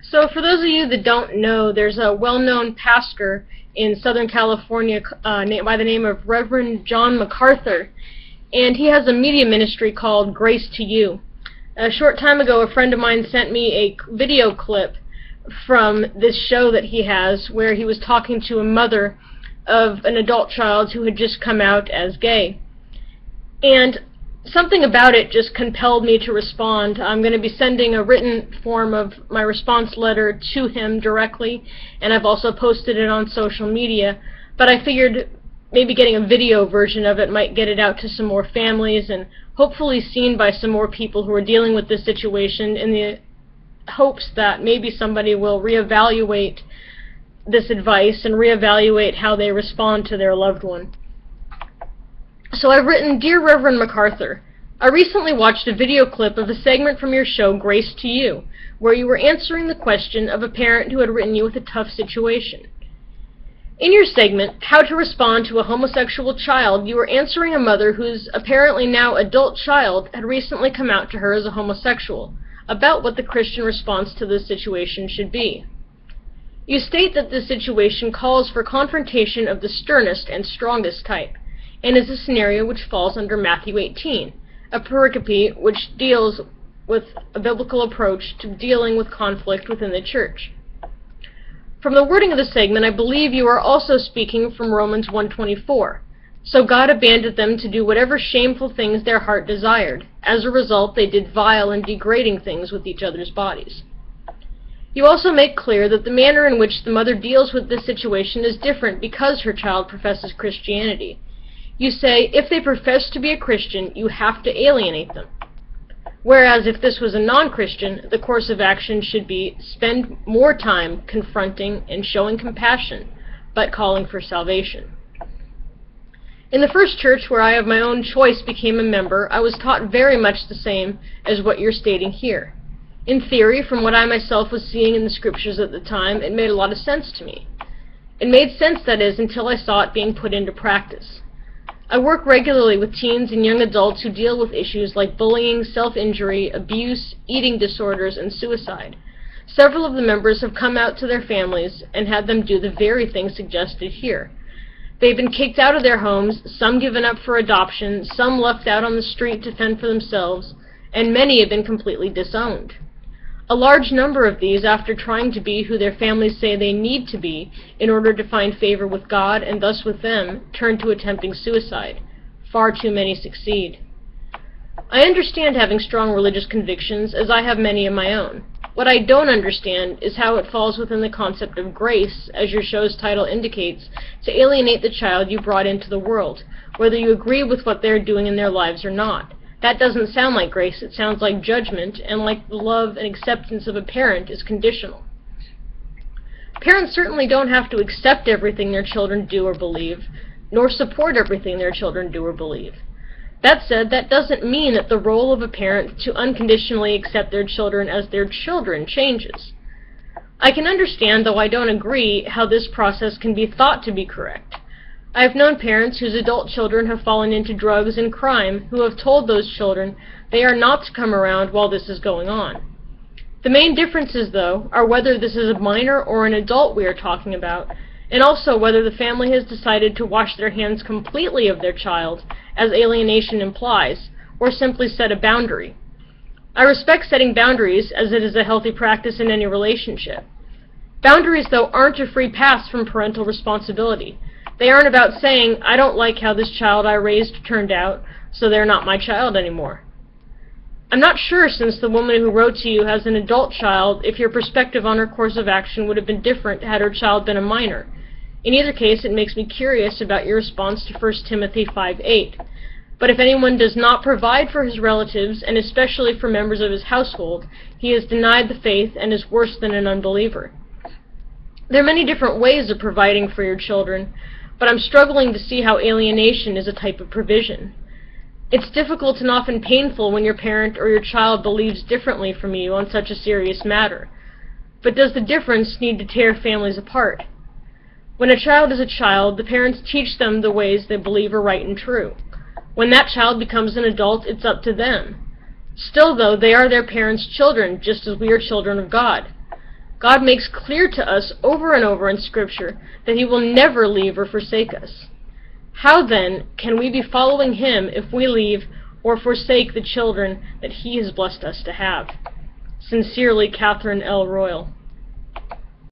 So for those of you that don't know, there's a well-known pastor in Southern California by the name of Reverend John MacArthur, and he has a media ministry called Grace to You. A short time ago, a friend of mine sent me a video clip from this show that he has where he was talking to a mother of an adult child who had just come out as gay. And something about it just compelled me to respond. I'm going to be sending a written form of my response letter to him directly, and I've also posted it on social media, but I figured maybe getting a video version of it might get it out to some more families and hopefully seen by some more people who are dealing with this situation, in the hopes that maybe somebody will reevaluate this advice and reevaluate how they respond to their loved one. So I've written, Dear Reverend MacArthur, I recently watched a video clip of a segment from your show, Grace to You, where you were answering the question of a parent who had written you with a tough situation. In your segment, How to Respond to a Homosexual Child, you were answering a mother whose apparently now adult child had recently come out to her as a homosexual, about what the Christian response to this situation should be. You state that this situation calls for confrontation of the sternest and strongest type, and is a scenario which falls under Matthew 18, a pericope which deals with a biblical approach to dealing with conflict within the church. From the wording of the segment, I believe you are also speaking from Romans 1:24. So God abandoned them to do whatever shameful things their heart desired. As a result, they did vile and degrading things with each other's bodies. You also make clear that the manner in which the mother deals with this situation is different because her child professes Christianity. You say, if they profess to be a Christian, you have to alienate them. Whereas if this was a non-Christian, the course of action should be spend more time confronting and showing compassion, but calling for salvation. In the first church where I of my own choice became a member, I was taught very much the same as what you're stating here. In theory, from what I myself was seeing in the scriptures at the time, it made a lot of sense to me. It made sense, that is, until I saw it being put into practice. I work regularly with teens and young adults who deal with issues like bullying, self-injury, abuse, eating disorders, and suicide. Several of the members have come out to their families and had them do the very thing suggested here. They've been kicked out of their homes, some given up for adoption, some left out on the street to fend for themselves, and many have been completely disowned. A large number of these, after trying to be who their families say they need to be in order to find favor with God and thus with them, turn to attempting suicide. Far too many succeed. I understand having strong religious convictions, as I have many of my own. What I don't understand is how it falls within the concept of grace, as your show's title indicates, to alienate the child you brought into the world, whether you agree with what they're doing in their lives or not. That doesn't sound like grace, it sounds like judgment, and like the love and acceptance of a parent is conditional. Parents certainly don't have to accept everything their children do or believe, nor support everything their children do or believe. That said, that doesn't mean that the role of a parent to unconditionally accept their children as their children changes. I can understand, though I don't agree, how this process can be thought to be correct. I have known parents whose adult children have fallen into drugs and crime who have told those children they are not to come around while this is going on. The main differences, though, are whether this is a minor or an adult we are talking about, and also whether the family has decided to wash their hands completely of their child, as alienation implies, or simply set a boundary. I respect setting boundaries, as it is a healthy practice in any relationship. Boundaries, though, aren't a free pass from parental responsibility. They aren't about saying, I don't like how this child I raised turned out, so they're not my child anymore. I'm not sure, since the woman who wrote to you has an adult child, if your perspective on her course of action would have been different had her child been a minor. In either case, it makes me curious about your response to 1 Timothy 5:8. But if anyone does not provide for his relatives, and especially for members of his household, he is denied the faith and is worse than an unbeliever. There are many different ways of providing for your children, but I'm struggling to see how alienation is a type of provision. It's difficult and often painful when your parent or your child believes differently from you on such a serious matter. But does the difference need to tear families apart? When a child is a child, the parents teach them the ways they believe are right and true. When that child becomes an adult, it's up to them. Still, though, they are their parents' children, just as we are children of God. God makes clear to us over and over in Scripture that He will never leave or forsake us. How then can we be following Him if we leave or forsake the children that He has blessed us to have? Sincerely, Catherine L. Royal.